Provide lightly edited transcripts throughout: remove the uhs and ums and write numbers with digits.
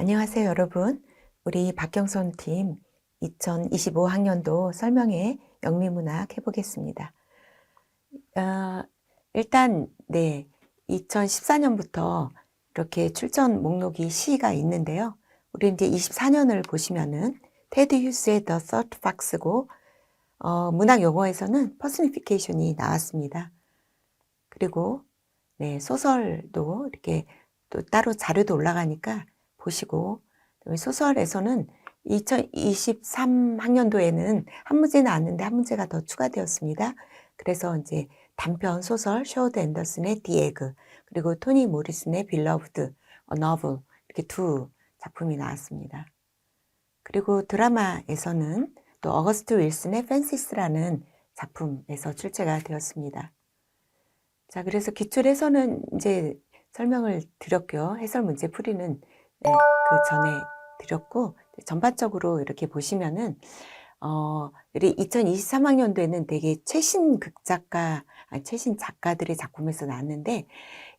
안녕하세요, 여러분. 우리 박경선 팀 2025학년도 설명회 영미문학 해보겠습니다. 일단, 2014년부터 이렇게 출전 목록이 시가 있는데요. 우리 이제 24년을 보시면은 테드 휴스의 The Third Fox고, 문학 용어에서는 퍼스니피케이션이 나왔습니다. 그리고, 소설도 이렇게 또 따로 자료도 올라가니까 보시고, 소설에서는 2023학년도에는 한 문제 나왔는데 한 문제가 더 추가되었습니다. 그래서 이제 단편 소설 셔우드 앤더슨의 디 에그, 그리고 토니 모리슨의 빌러브드, A Novel, 이렇게 두 작품이 나왔습니다. 그리고 드라마에서는 또 어거스트 윌슨의 펜시스라는 작품에서 출제가 되었습니다. 자, 그래서 기출에서는 이제 설명을 드렸고요. 해설 문제 풀이는 그 전에 드렸고, 전반적으로 이렇게 보시면은, 우리 2023학년도에는 되게 최신 극작가, 최신 작가들의 작품에서 나왔는데,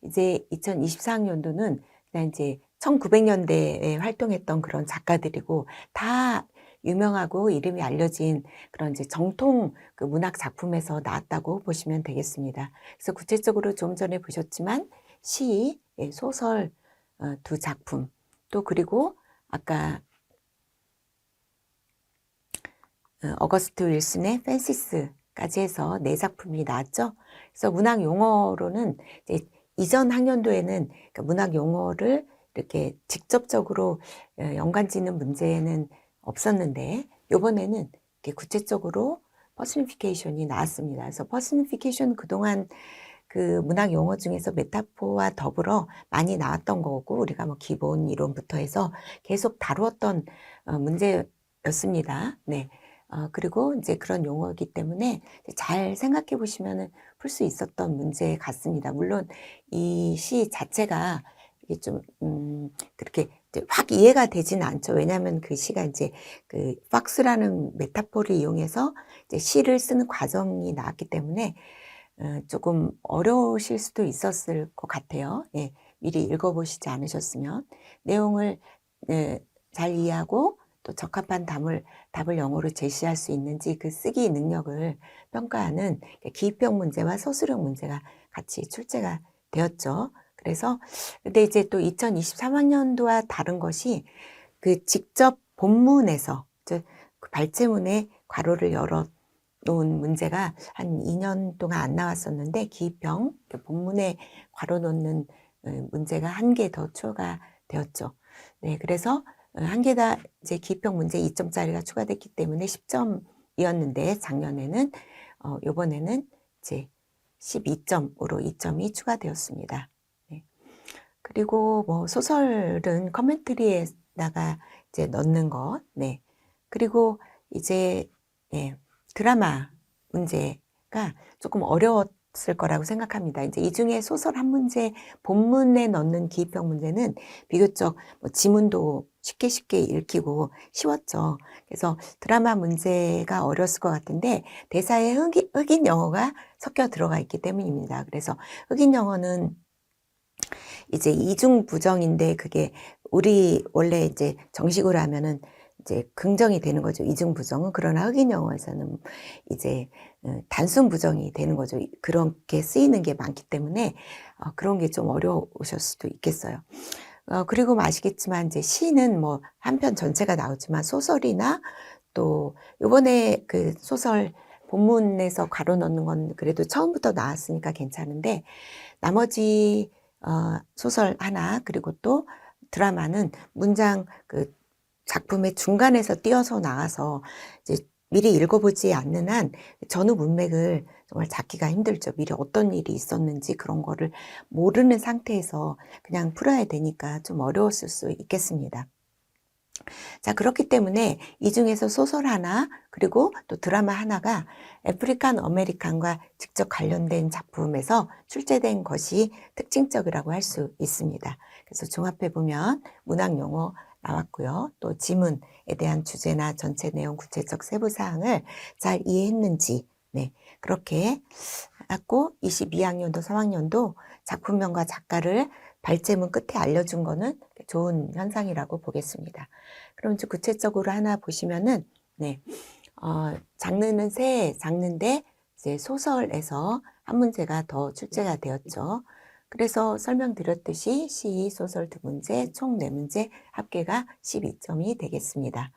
이제 2024학년도는 그냥 이제 1900년대에 활동했던 그런 작가들이고, 다 유명하고 이름이 알려진 그런 이제 정통 그 문학 작품에서 나왔다고 보시면 되겠습니다. 그래서 구체적으로 좀 전에 보셨지만, 시, 소설 두 작품, 또 그리고 아까 어거스트 윌슨의 펜시스까지 해서 네 작품이 나왔죠. 그래서 문학 용어로는 이제 이전 학년도에는 그러니까 문학 용어를 이렇게 직접적으로 연관 짓는 문제는 없었는데 이번에는 이렇게 구체적으로 퍼스니피케이션이 나왔습니다. 그래서 퍼스니피케이션 그동안 그 문학 용어 중에서 메타포와 더불어 많이 나왔던 거고 우리가 뭐 기본 이론부터 해서 계속 다루었던 문제였습니다. 네. 그리고 이제 그런 용어이기 때문에 잘 생각해 보시면은 풀 수 있었던 문제 같습니다. 물론 이 시 자체가 이게 좀, 그렇게 이제 확 이해가 되지는 않죠. 왜냐하면 그 시가 이제 그 박스라는 메타포를 이용해서 이제 시를 쓰는 과정이 나왔기 때문에 조금 어려우실 수도 있었을 것 같아요. 예, 미리 읽어보시지 않으셨으면. 내용을 잘 이해하고 또 적합한 답을 영어로 제시할 수 있는지 그 쓰기 능력을 평가하는 기입형 문제와 서술형 문제가 같이 출제가 되었죠. 그래서 근데 이제 또 2023학년도와 다른 것이 그 직접 본문에서 그 발제문에 괄호를 열어 놓은 문제가 한 2년 동안 안 나왔었는데 기입형 본문에 괄호 놓는 문제가 한 개 더 추가되었죠. 네, 그래서 한 개 다 이제 기입형 문제 2점짜리가 추가됐기 때문에 10점이었는데 작년에는 요번에는 이제 12점으로 2점이 추가되었습니다. 네. 그리고 뭐 소설은 커멘터리에다가 이제 넣는 것, 네. 그리고 이제 드라마 문제가 조금 어려웠을 거라고 생각합니다. 이제 이 중에 소설 한 문제 본문에 넣는 기입형 문제는 비교적 뭐 지문도 쉽게 읽히고 쉬웠죠. 그래서 드라마 문제가 어려웠을 것 같은데 대사에 흑인 영어가 섞여 들어가 있기 때문입니다. 그래서 흑인 영어는 이제 이중 부정인데 그게 우리 원래 이제 정식으로 하면은 이제 긍정이 되는 거죠. 이중 부정은. 그러나 흑인 영어에서는 이제 단순 부정이 되는 거죠. 그렇게 쓰이는 게 많기 때문에 그런 게 좀 어려우실 수도 있겠어요. 그리고 뭐 아시겠지만 이제 시는 뭐 한 편 전체가 나오지만 소설이나 또 요번에 그 소설 본문에서 괄호 넣는 건 그래도 처음부터 나왔으니까 괜찮은데 나머지 소설 하나 그리고 또 드라마는 문장 그 작품의 중간에서 띄어서 나와서 이제 미리 읽어보지 않는 한 전후 문맥을 정말 잡기가 힘들죠. 미리 어떤 일이 있었는지 그런 거를 모르는 상태에서 그냥 풀어야 되니까 좀 어려웠을 수 있겠습니다. 자, 그렇기 때문에 이 중에서 소설 하나 그리고 또 드라마 하나가 아프리칸 아메리칸과 직접 관련된 작품에서 출제된 것이 특징적이라고 할 수 있습니다. 그래서 종합해 보면 문학 용어 나왔고요. 또 지문에 대한 주제나 전체 내용 구체적 세부 사항을 잘 이해했는지 그렇게 했고 22학년도 3학년도 작품명과 작가를 발제문 끝에 알려준 거는 좋은 현상이라고 보겠습니다. 그럼 이제 구체적으로 하나 보시면은, 네, 장르는 새 장르인데 이제 소설에서 한 문제가 더 출제가 되었죠. 그래서 설명드렸듯이 시, 소설 2문제, 총 4문제 합계가 12점이 되겠습니다.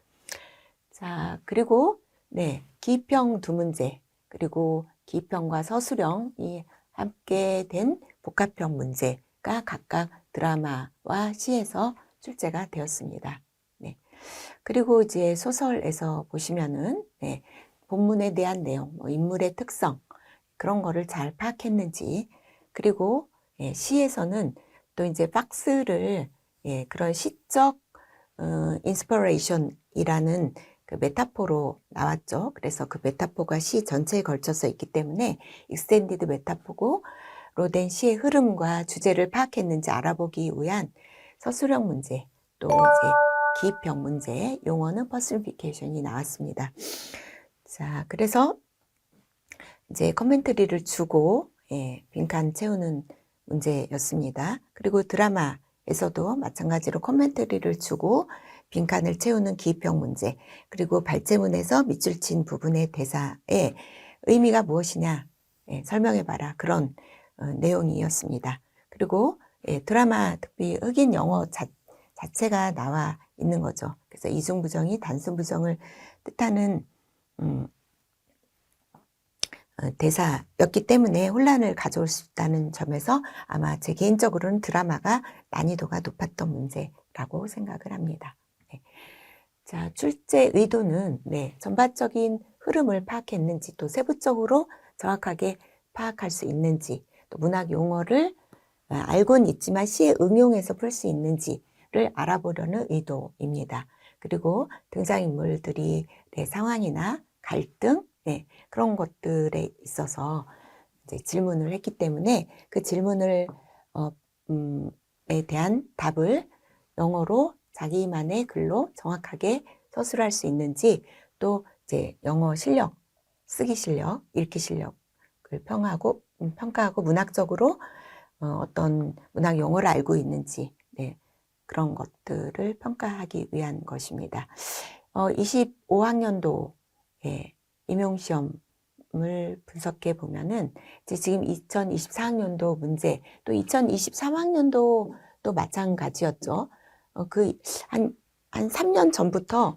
자, 그리고 네, 기평 2문제, 그리고 기평과 서술형이 함께 된 복합형 문제가 각각 드라마와 시에서 출제가 되었습니다. 네. 그리고 이제 소설에서 보시면은, 네, 본문에 대한 내용, 인물의 특성, 그런 거를 잘 파악했는지, 그리고 예, 시에서는 또 이제 박스를, 예, 그런 시적 인스퍼레이션이라는 그 메타포로 나왔죠. 그래서 그 메타포가 시 전체에 걸쳐서 있기 때문에 익스텐디드 메타포로 된 시의 흐름과 주제를 파악했는지 알아보기 위한 서술형 문제, 또 이제 기입형 문제, 용어는 퍼스니피케이션이 나왔습니다. 자, 그래서 이제 커멘터리를 주고, 예, 빈칸 채우는 문제였습니다. 그리고 드라마에서도 마찬가지로 커멘터리를 주고 빈칸을 채우는 기입형 문제, 그리고 발제문에서 밑줄 친 부분의 대사의 의미가 무엇이냐, 예, 설명해봐라, 그런 내용이었습니다. 그리고 예, 드라마 특히 흑인 영어 자체가 나와 있는 거죠. 그래서 이중부정이 단순부정을 뜻하는 대사였기 때문에 혼란을 가져올 수 있다는 점에서 아마 제 개인적으로는 드라마가 난이도가 높았던 문제라고 생각을 합니다. 네. 자, 출제 의도는, 네, 전반적인 흐름을 파악했는지, 또 세부적으로 정확하게 파악할 수 있는지, 또 문학 용어를 알고는 있지만 시에 응용해서 풀 수 있는지를 알아보려는 의도입니다. 그리고 등장인물들이 네, 상황이나 갈등, 네, 그런 것들에 있어서 이제 질문을 했기 때문에 그 질문을 에 대한 답을 영어로 자기만의 글로 정확하게 서술할 수 있는지, 또 이제 영어 실력, 쓰기 실력, 읽기 실력을 평가하고 문학적으로 어떤 문학 용어를 알고 있는지, 네, 그런 것들을 평가하기 위한 것입니다. 25학년도 예, 임용시험을 분석해 보면은 이제 지금 2024학년도 문제, 또 2023학년도도 마찬가지였죠. 한 3년 전부터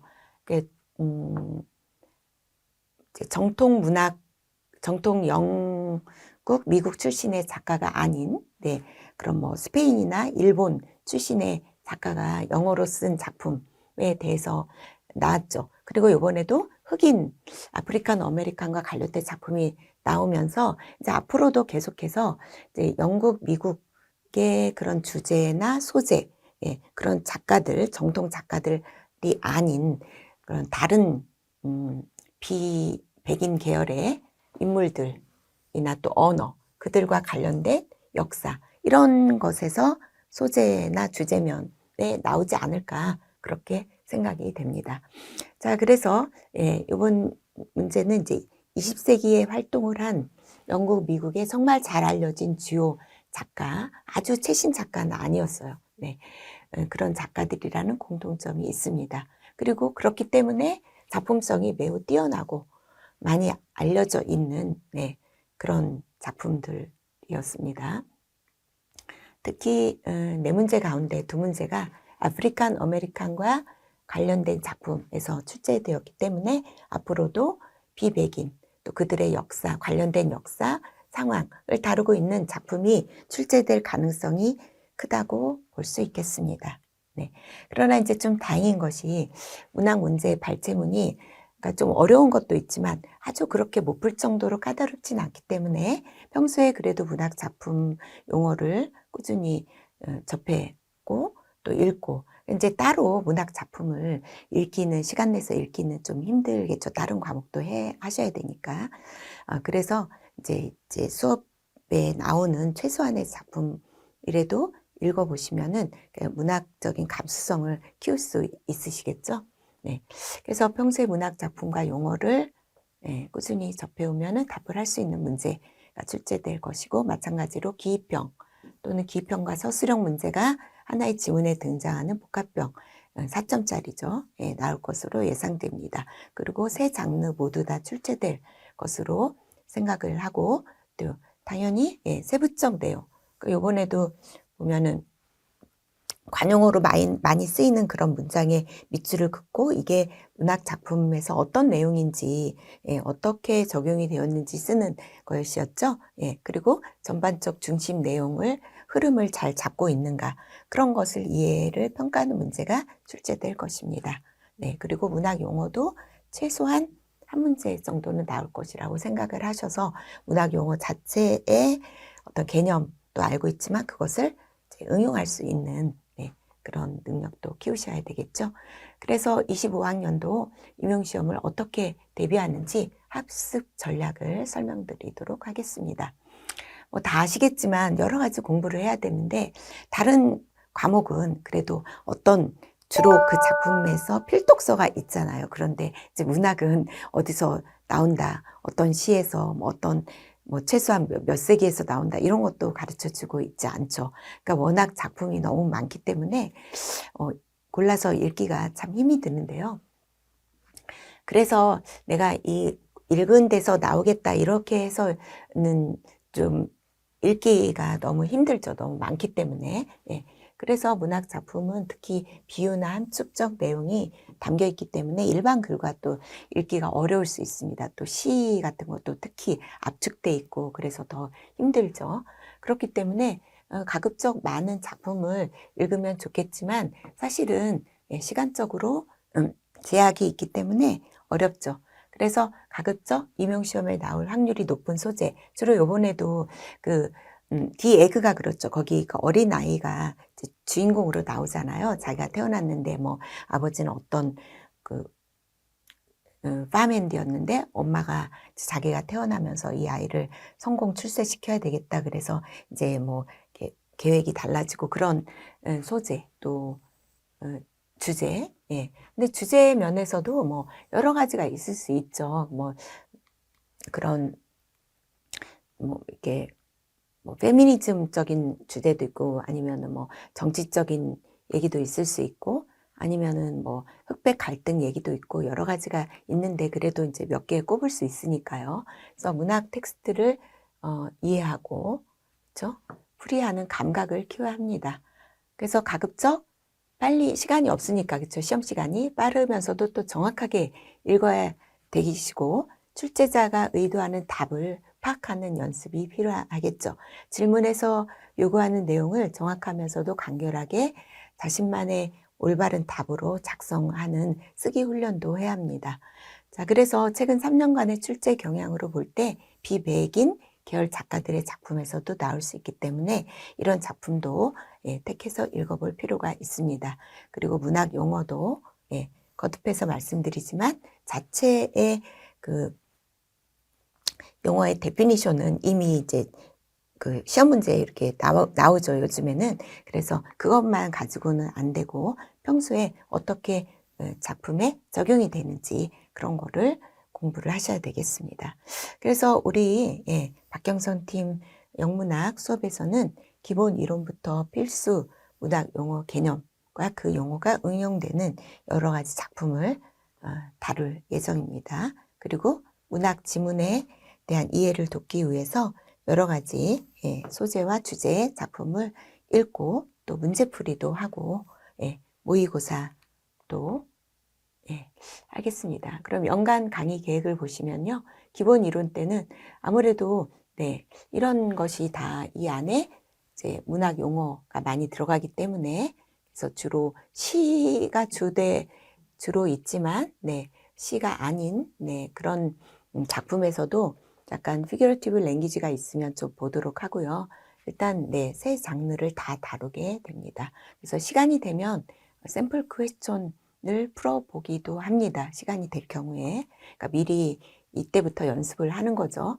정통 영국, 미국 출신의 작가가 아닌, 네, 그럼 뭐 스페인이나 일본 출신의 작가가 영어로 쓴 작품에 대해서 나왔죠. 그리고 이번에도 흑인, 아프리칸 아메리칸과 관련된 작품이 나오면서 이제 앞으로도 계속해서 이제 영국, 미국의 그런 주제나 소재, 예, 그런 작가들, 정통 작가들이 아닌 그런 다른 비백인 계열의 인물들이나 또 언어, 그들과 관련된 역사, 이런 것에서 소재나 주제면에 나오지 않을까, 그렇게 생각이 됩니다. 자, 그래서 예, 이번 문제는 이제 20세기에 활동을 한 영국, 미국의 정말 잘 알려진 주요 작가, 아주 최신 작가는 아니었어요. 네, 그런 작가들이라는 공통점이 있습니다. 그리고 그렇기 때문에 작품성이 매우 뛰어나고 많이 알려져 있는, 네, 그런 작품들이었습니다. 특히 4문제 가운데 2문제가 아프리칸 아메리칸과 관련된 작품에서 출제되었기 때문에 앞으로도 비백인, 또 그들의 역사, 관련된 역사, 상황을 다루고 있는 작품이 출제될 가능성이 크다고 볼 수 있겠습니다. 네. 그러나 이제 좀 다행인 것이 문학 문제 발제문이 그러니까 좀 어려운 것도 있지만 아주 그렇게 못 풀 정도로 까다롭진 않기 때문에 평소에 그래도 문학 작품 용어를 꾸준히 접했고 또 읽고, 이제 따로 문학 작품을 시간 내서 읽기는 좀 힘들겠죠. 다른 과목도 하셔야 되니까. 그래서 이제 수업에 나오는 최소한의 작품이라도 읽어보시면은 문학적인 감수성을 키울 수 있으시겠죠. 네. 그래서 평소에 문학 작품과 용어를 꾸준히 접해오면은 답을 할 수 있는 문제가 출제될 것이고, 마찬가지로 기입형 또는 기입형과 서술형 문제가 하나의 지문에 등장하는 복합병 4점짜리죠. 예, 나올 것으로 예상됩니다. 그리고 세 장르 모두 다 출제될 것으로 생각을 하고 또 당연히 예, 세부적 내용. 요번에도 보면은 관용어로 많이 쓰이는 그런 문장의 밑줄을 긋고 이게 문학 작품에서 어떤 내용인지 예, 어떻게 적용이 되었는지 쓰는 것이었죠. 예, 그리고 전반적 중심 내용을 흐름을 잘 잡고 있는가 그런 것을 이해를 평가하는 문제가 출제될 것입니다. 네, 그리고 문학 용어도 최소한 한 문제 정도는 나올 것이라고 생각을 하셔서 문학 용어 자체의 어떤 개념도 알고 있지만 그것을 이제 응용할 수 있는 그런 능력도 키우셔야 되겠죠. 그래서 25학년도 임용시험을 어떻게 대비하는지 학습 전략을 설명드리도록 하겠습니다. 뭐 다 아시겠지만 여러 가지 공부를 해야 되는데 다른 과목은 그래도 어떤 주로 그 작품에서 필독서가 있잖아요. 그런데 이제 문학은 어디서 나온다, 어떤 시에서 뭐 어떤 뭐 최소한 몇 세기에서 나온다 이런 것도 가르쳐 주고 있지 않죠. 그러니까 워낙 작품이 너무 많기 때문에 골라서 읽기가 참 힘이 드는데요. 그래서 내가 이 읽은 데서 나오겠다 이렇게 해서는 좀 읽기가 너무 힘들죠. 너무 많기 때문에. 예. 그래서 문학 작품은 특히 비유나 함축적 내용이 담겨 있기 때문에 일반 글과 또 읽기가 어려울 수 있습니다. 또 시 같은 것도 특히 압축돼 있고 그래서 더 힘들죠. 그렇기 때문에 가급적 많은 작품을 읽으면 좋겠지만 사실은 예, 시간적으로 제약이 있기 때문에 어렵죠. 그래서 가급적 임용시험에 나올 확률이 높은 소재, 주로 요번에도 디에그가 그렇죠. 거기 그 어린아이가 주인공으로 나오잖아요. 자기가 태어났는데 뭐 아버지는 어떤 그 파맨디였는데 엄마가 자기가 태어나면서 이 아이를 성공 출세시켜야 되겠다. 그래서 이제 뭐 이렇게 계획이 달라지고 그런 소재 또 주제. 예. 근데 주제 면에서도 뭐 여러 가지가 있을 수 있죠. 뭐 그런 뭐 이렇게 뭐 페미니즘적인 주제도 있고 아니면은 뭐 정치적인 얘기도 있을 수 있고 아니면은 뭐 흑백 갈등 얘기도 있고 여러 가지가 있는데 그래도 이제 몇 개 꼽을 수 있으니까요. 그래서 문학 텍스트를 이해하고 그렇죠? 풀이하는 감각을 키워야 합니다. 그래서 가급적 빨리 시간이 없으니까 그렇죠. 시험 시간이 빠르면서도 또 정확하게 읽어야 되시고 출제자가 의도하는 답을 파악하는 연습이 필요하겠죠. 질문에서 요구하는 내용을 정확하면서도 간결하게 자신만의 올바른 답으로 작성하는 쓰기 훈련도 해야 합니다. 자, 그래서 최근 3년간의 출제 경향으로 볼 때 비백인 계열 작가들의 작품에서도 나올 수 있기 때문에 이런 작품도 예, 택해서 읽어볼 필요가 있습니다. 그리고 문학 용어도 예, 거듭해서 말씀드리지만 자체의 그 용어의 데피니션은 이미 이제 그 시험 문제에 이렇게 나오죠, 요즘에는. 그래서 그것만 가지고는 안 되고 평소에 어떻게 작품에 적용이 되는지 그런 거를 공부를 하셔야 되겠습니다. 그래서 우리 예, 박경선 팀 영문학 수업에서는 기본 이론부터 필수 문학 용어 개념과 그 용어가 응용되는 여러 가지 작품을 다룰 예정입니다. 그리고 문학 지문에 대한 이해를 돕기 위해서 여러 가지 예, 소재와 주제의 작품을 읽고 또 문제풀이도 하고 예, 모의고사도 예, 알겠습니다. 그럼 연간 강의 계획을 보시면요. 기본 이론 때는 아무래도 네, 이런 것이 다 이 안에 이제 문학 용어가 많이 들어가기 때문에 그래서 주로 시가 주로 있지만 네, 시가 아닌 네, 그런 작품에서도 약간 피규러티브 랭귀지가 있으면 좀 보도록 하고요. 일단 네, 세 장르를 다 다루게 됩니다. 그래서 시간이 되면 샘플 퀘스천을 풀어보기도 합니다. 시간이 될 경우에. 그러니까 미리 이때부터 연습을 하는 거죠.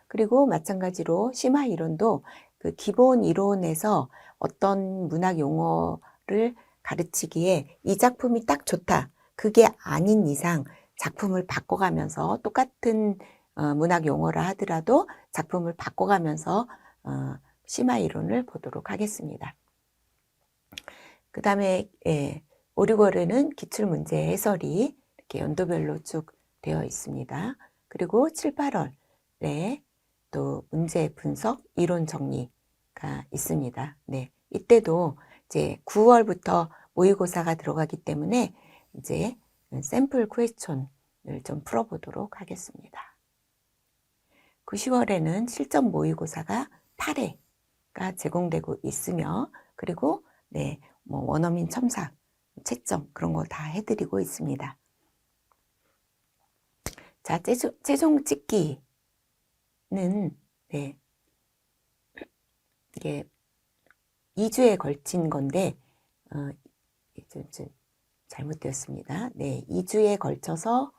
그리고 마찬가지로 심화 이론도 그 기본 이론에서 어떤 문학 용어를 가르치기에 이 작품이 딱 좋다. 그게 아닌 이상 작품을 바꿔가면서 똑같은 문학 용어라 하더라도 작품을 바꿔가면서 심화 이론을 보도록 하겠습니다. 그 다음에 5, 6월에는 기출문제 해설이 이렇게 연도별로 쭉 되어 있습니다. 그리고 7, 8월에 또 문제 분석, 이론 정리가 있습니다. 네, 이때도 이제 9월부터 모의고사가 들어가기 때문에 이제 샘플 퀘스천을 좀 풀어보도록 하겠습니다. 9, 10월에는 실전 모의고사가 8회가 제공되고 있으며, 그리고 네, 뭐 원어민 첨삭, 채점 그런 거 다 해드리고 있습니다. 자, 최종 찍기는 네, 이게 2주에 걸친 건데 좀 잘못되었습니다. 네, 2주에 걸쳐서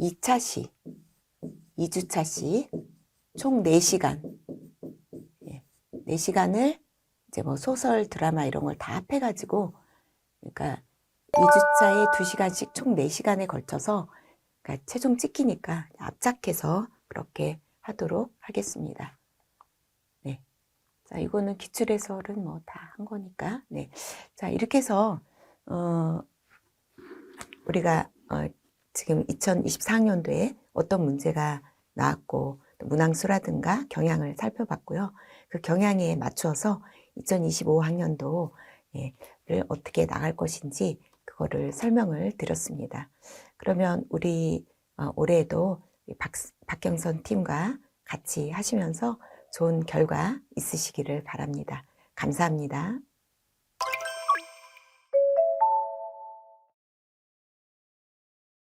2차 시, 2주차 시 총 4시간, 4시간을 이제 뭐 소설, 드라마 이런 걸 다 합해가지고, 그러니까 2주차에 2시간씩 총 4시간에 걸쳐서, 그러니까 최종 찍히니까 압착해서 그렇게 하도록 하겠습니다. 네. 자, 이거는 기출해설은 뭐 다 한 거니까. 네. 자, 이렇게 해서, 우리가, 지금 2024학년도에 어떤 문제가 나왔고, 문항수라든가 경향을 살펴봤고요. 그 경향에 맞추어서 2025학년도를 어떻게 나갈 것인지 그거를 설명을 드렸습니다. 그러면 우리 올해도 박경선 팀과 같이 하시면서 좋은 결과 있으시기를 바랍니다. 감사합니다.